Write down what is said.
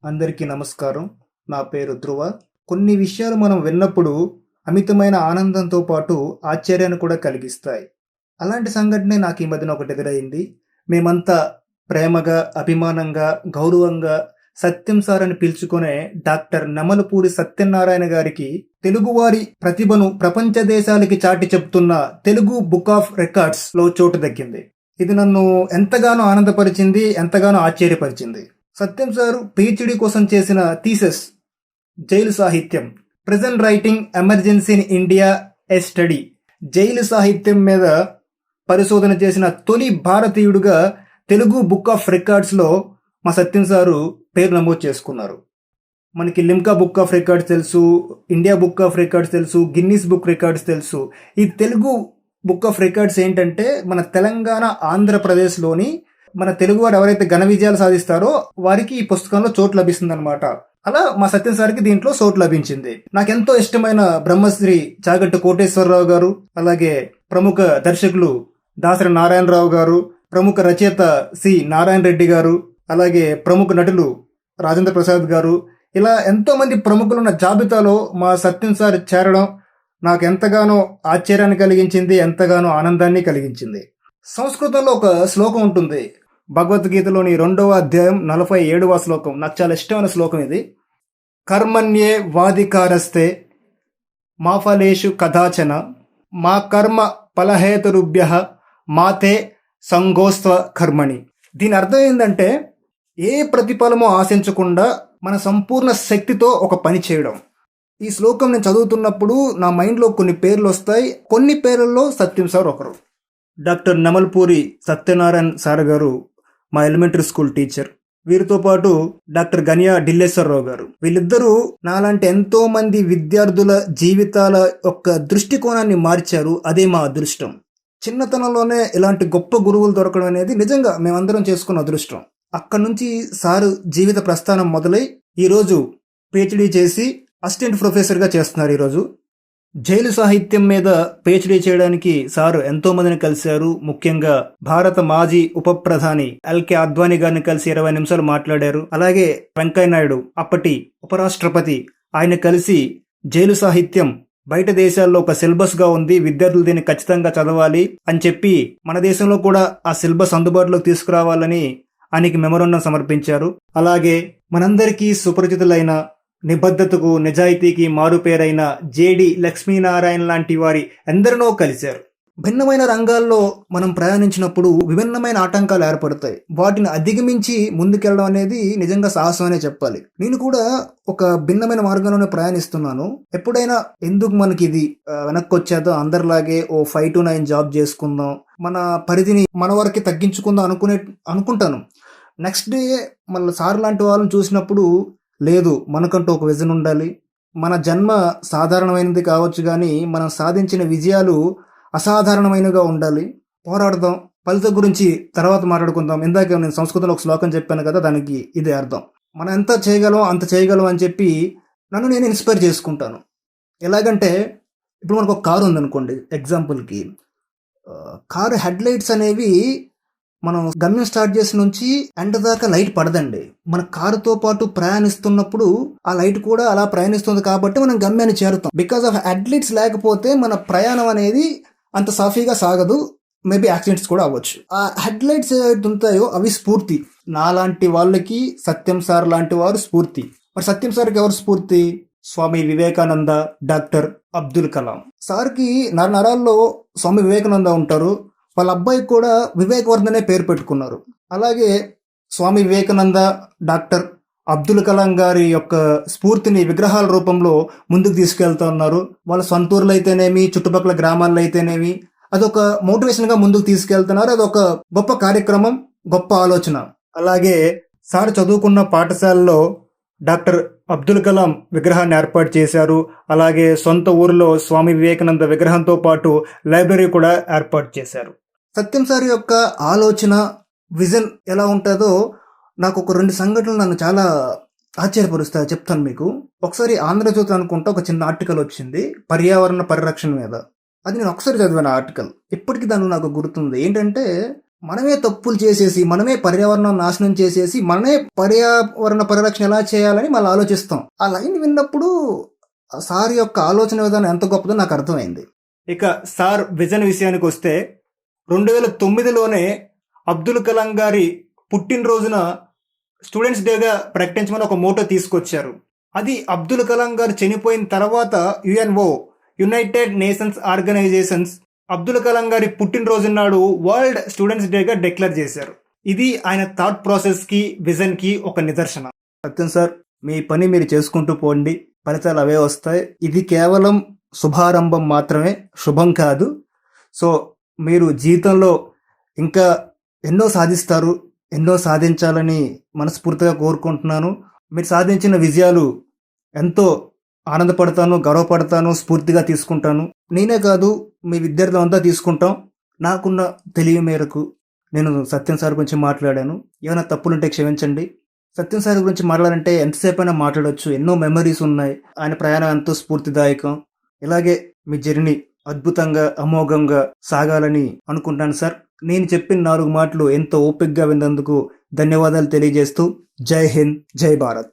అందరికీ నమస్కారం. నా పేరు ధ్రువ. కొన్ని విషయాలు మనం విన్నప్పుడు అమితమైన ఆనందంతో పాటు ఆశ్చర్యాన్ని కూడా కలిగిస్తాయి. అలాంటి సంఘటనే నాకు ఈ మధ్యన ఒకటి ఎదురైంది. మేమంతా ప్రేమగా, అభిమానంగా, గౌరవంగా సత్యం సార్ అని పిలుచుకునే డాక్టర్ నమలపూరి సత్యనారాయణ గారికి తెలుగువారి ప్రతిభను ప్రపంచ దేశాలకి చాటి చెప్తున్న తెలుగు బుక్ ఆఫ్ రికార్డ్స్లో చోటు దక్కింది. ఇది నన్ను ఎంతగానో ఆనందపరిచింది, ఎంతగానో ఆశ్చర్యపరిచింది. సత్యం సారు పిహెచ్డి కోసం చేసిన థీసిస్ జైలు సాహిత్యం, present writing emergency in India A study, jail సాహిత్యం మీద పరిశోధన చేసిన తొలి భారతీయుడుగా తెలుగు బుక్ ఆఫ్ రికార్డ్స్లో మా సత్యం సారు పేరు నమోదు చేసుకున్నారు. మనకి లిమ్కా బుక్ ఆఫ్ రికార్డ్స్ తెలుసు, ఇండియా బుక్ ఆఫ్ రికార్డ్స్ తెలుసు, గిన్నీస్ బుక్ రికార్డ్స్ తెలుసు. ఈ తెలుగు బుక్ ఆఫ్ రికార్డ్స్ ఏంటంటే మన తెలంగాణ, ఆంధ్రప్రదేశ్లోని మన తెలుగువారు ఎవరైతే ఘన విజయాలు సాధిస్తారో వారికి ఈ పుస్తకంలో చోటు లభిస్తుంది అనమాట. అలా మా సత్యం సార్కి దీంట్లో చోటు లభించింది. నాకెంతో ఇష్టమైన బ్రహ్మశ్రీ చాగంటి కోటేశ్వరరావు గారు, అలాగే ప్రముఖ దర్శకులు దాసరి నారాయణరావు గారు, ప్రముఖ రచయిత సి నారాయణ రెడ్డి గారు, అలాగే ప్రముఖ నటులు రాజేంద్ర ప్రసాద్ గారు, ఇలా ఎంతో మంది ప్రముఖులున్న జాబితాలో మా సత్యం సార్ చేరడం నాకు ఎంతగానో ఆశ్చర్యాన్ని కలిగించింది, ఎంతగానో ఆనందాన్ని కలిగించింది. సంస్కృతంలో ఒక శ్లోకం ఉంటుంది, భగవద్గీతలోని 2వ అధ్యాయం 47వ శ్లోకం. నాకు చాలా ఇష్టమైన శ్లోకం ఇది. కర్మణ్యే వాధికారస్తే మా ఫలేషు కదాచన మా కర్మ ఫలహేతురుభ్యః మాతే సంగోస్త్వ కర్మణి. దీని అర్థం ఏంటంటే ఏ ప్రతిఫలమో ఆశించకుండా మన సంపూర్ణ శక్తితో ఒక పని చేయడం. ఈ శ్లోకం నేను చదువుతున్నప్పుడు నా మైండ్లో కొన్ని పేర్లు వస్తాయి. కొన్ని పేర్లలో సత్యం సార్ ఒకరు. డాక్టర్ నమలపూరి సత్యనారాయణ సార్ గారు మా ఎలిమెంటరీ స్కూల్ టీచర్. వీరితో పాటు డాక్టర్ గనియా ఢిల్లేశ్వరరావు గారు. వీళ్ళిద్దరూ నాలాంటి ఎంతో మంది విద్యార్థుల జీవితాల యొక్క దృష్టికోణాన్ని మార్చారు. అదే మా అదృష్టం. చిన్నతనంలోనే ఇలాంటి గొప్ప గురువులు దొరకడం అనేది నిజంగా మేమందరం చేసుకున్న అదృష్టం. అక్కడి నుంచి సారు జీవిత ప్రస్థానం మొదలై ఈరోజు పిహెచ్డి చేసి అసిస్టెంట్ ప్రొఫెసర్గా చేస్తున్నారు. ఈరోజు జైలు సాహిత్యం మీద పిహెచ్డి చేయడానికి సారు ఎంతో మందిని కలిశారు. ముఖ్యంగా భారత మాజీ ఉప ప్రధాని ఎల్కే అద్వానీ గారిని కలిసి 20 నిమిషాలు మాట్లాడారు. అలాగే వెంకయ్య నాయుడు, అప్పటి ఉపరాష్ట్రపతి, ఆయన కలిసి జైలు సాహిత్యం బయట దేశాల్లో ఒక సిలబస్ గా ఉంది, విద్యార్థులు దీన్ని ఖచ్చితంగా చదవాలి అని చెప్పి మన దేశంలో కూడా ఆ సిలబస్ అందుబాటులోకి తీసుకురావాలని ఆయనకి మెమోరాండం సమర్పించారు. అలాగే మనందరికీ సుపరిచితులైన, నిబద్ధతకు నిజాయితీకి మారుపేరైన జేడి లక్ష్మీనారాయణ లాంటి వారి ఎందరినో కలిశారు. భిన్నమైన రంగాల్లో మనం ప్రయాణించినప్పుడు విభిన్నమైన ఆటంకాలు ఏర్పడతాయి. వాటిని అధిగమించి ముందుకెళ్ళడం అనేది నిజంగా సాహసం అనే చెప్పాలి. నేను కూడా ఒక భిన్నమైన మార్గంలోనే ప్రయాణిస్తున్నాను. ఎప్పుడైనా ఎందుకు మనకి ఇది వెనక్కి వచ్చేదో, అందరిలాగే ఓ 5 to 9 జాబ్ చేసుకుందాం, మన పరిధిని మన వరకు తగ్గించుకుందాం అనుకుంటాను. నెక్స్ట్ డే మళ్ళీ సార్ లాంటి వాళ్ళని చూసినప్పుడు లేదు, మనకంటూ ఒక విజన్ ఉండాలి. మన జన్మ సాధారణమైనది కావచ్చు, కానీ మనం సాధించిన విజయాలు అసాధారణమైనవిగా ఉండాలి. పోరాడదాం. ఫలితం గురించి తర్వాత మాట్లాడుకుందాం. ఇందాక నేను సంస్కృతంలో ఒక శ్లోకం చెప్పాను కదా, దానికి ఇదే అర్థం. మనం ఎంత చేయగలం అంత చేయగలం అని చెప్పి నన్ను నేను ఇన్స్పైర్ చేసుకుంటాను. ఎలాగంటే ఇప్పుడు మనకు ఒక కారు ఉందనుకోండి, ఎగ్జాంపుల్కి కారు హెడ్ లైట్స్ అనేవి మనం గమ్యం స్టార్ట్ చేసి నుంచి ఎండ్ దాకా లైట్ పడదండి. మన కారుతో పాటు ప్రయాణిస్తున్నప్పుడు ఆ లైట్ కూడా అలా ప్రయాణిస్తుంది కాబట్టి మనం గమ్యాన్ని చేరుతాం. బికాస్ ఆఫ్ హెడ్ లైట్స్ లేకపోతే మన ప్రయాణం అనేది అంత సాఫీగా సాగదు. మేబీ యాక్సిడెంట్స్ కూడా అవ్వచ్చు. ఆ హెడ్ లైట్స్ ఏవైతే ఉంటాయో అవి స్ఫూర్తి. నాలాంటి వాళ్ళకి సత్యం సార్ లాంటి వారు స్ఫూర్తి. మరి సత్యం సార్కి ఎవరు స్ఫూర్తి? స్వామి వివేకానంద, డాక్టర్ అబ్దుల్ కలాం. సార్కి నరాల్లో స్వామి వివేకానంద ఉంటారు. వాళ్ళ అబ్బాయికి కూడా వివేకవర్ధనే పేరు పెట్టుకున్నారు. అలాగే స్వామి వివేకానంద, డాక్టర్ అబ్దుల్ కలాం గారి యొక్క స్ఫూర్తిని విగ్రహాల రూపంలో ముందుకు తీసుకెళ్తా ఉన్నారు. వాళ్ళ సొంతూరులో అయితేనేమి, చుట్టుపక్కల గ్రామాల్లో అయితేనేమి అదొక మోటివేషన్గా ముందుకు తీసుకెళ్తున్నారు. అదొక గొప్ప కార్యక్రమం, గొప్ప ఆలోచన. అలాగే సార్ చదువుకున్న పాఠశాలలో డాక్టర్ అబ్దుల్ కలాం విగ్రహాన్ని ఏర్పాటు చేశారు. అలాగే సొంత ఊరిలో స్వామి వివేకానంద విగ్రహంతో పాటు లైబ్రరీ కూడా ఏర్పాటు చేశారు. సత్యం సార్ యొక్క ఆలోచన, విజన్ ఎలా ఉంటుందో నాకు ఒక 2 సంఘటనలు నన్ను చాలా ఆశ్చర్యపరుస్తాయి, చెప్తాను మీకు. ఒకసారి ఆంధ్రజ్యోతి అనుకుంటా ఒక చిన్న ఆర్టికల్ వచ్చింది పర్యావరణ పరిరక్షణ మీద. అది నేను ఒకసారి చదివాను ఆర్టికల్. ఇప్పటికీ దానిలో నాకు గుర్తుంది. ఏంటంటే మనమే తప్పులు చేసేసి, మనమే పర్యావరణం నాశనం చేసేసి, మనమే పర్యావరణ పరిరక్షణ ఎలా చేయాలని మళ్ళీ ఆలోచిస్తాం. ఆ లైన్ విన్నప్పుడు ఆ సార్ యొక్క ఆలోచన విధానం ఎంత గొప్పదో నాకు అర్థమైంది. ఇక సార్ విజన్ విషయానికి వస్తే 2009లోనే అబ్దుల్ కలాం గారి పుట్టినరోజున స్టూడెంట్స్ డేగా ప్రకటించమని ఒక మోటో తీసుకొచ్చారు. అది అబ్దుల్ కలాం గారు చనిపోయిన తర్వాత UNO, United Nations organisations, Abdul Kalam గారి పుట్టినరోజు నాడు వరల్డ్ స్టూడెంట్స్ డేగా డిక్లేర్ చేశారు. ఇది ఆయన థాట్ ప్రాసెస్కి, విజన్కి ఒక నిదర్శనం. సత్యం సార్, మీ పని మీరు చేసుకుంటూ పోండి, ఫలితాలు అవే వస్తాయి. ఇది కేవలం శుభారంభం మాత్రమే, శుభం కాదు. సో మీరు జీవితంలో ఇంకా ఎన్నో సాధిస్తారు, ఎన్నో సాధించాలని మనస్ఫూర్తిగా కోరుకుంటున్నాను. మీరు సాధించిన విజయాలు ఎంతో ఆనందపడతాను, గర్వపడతాను, స్ఫూర్తిగా తీసుకుంటాను. నేనే కాదు, మీ విద్యార్థులంతా తీసుకుంటాం. నాకున్న తెలివి మేరకు నేను సత్యం సార్ గురించి మాట్లాడాను. ఏమైనా తప్పులుంటే క్షమించండి. సత్యం సార్ గురించి మాట్లాడాలంటే ఎంతసేపు అయినా మాట్లాడవచ్చు. ఎన్నో మెమరీస్ ఉన్నాయి. ఆయన ప్రయాణం ఎంతో స్ఫూర్తిదాయకం. ఇలాగే మీ జర్నీ అద్భుతంగా, అమోఘంగా సాగాలని అనుకుంటాను సార్. నేను చెప్పిన 4 మాటలు ఎంతో ఓపికగా విన్నందుకు ధన్యవాదాలు తెలియజేస్తూ జై హింద్, జై భారత్.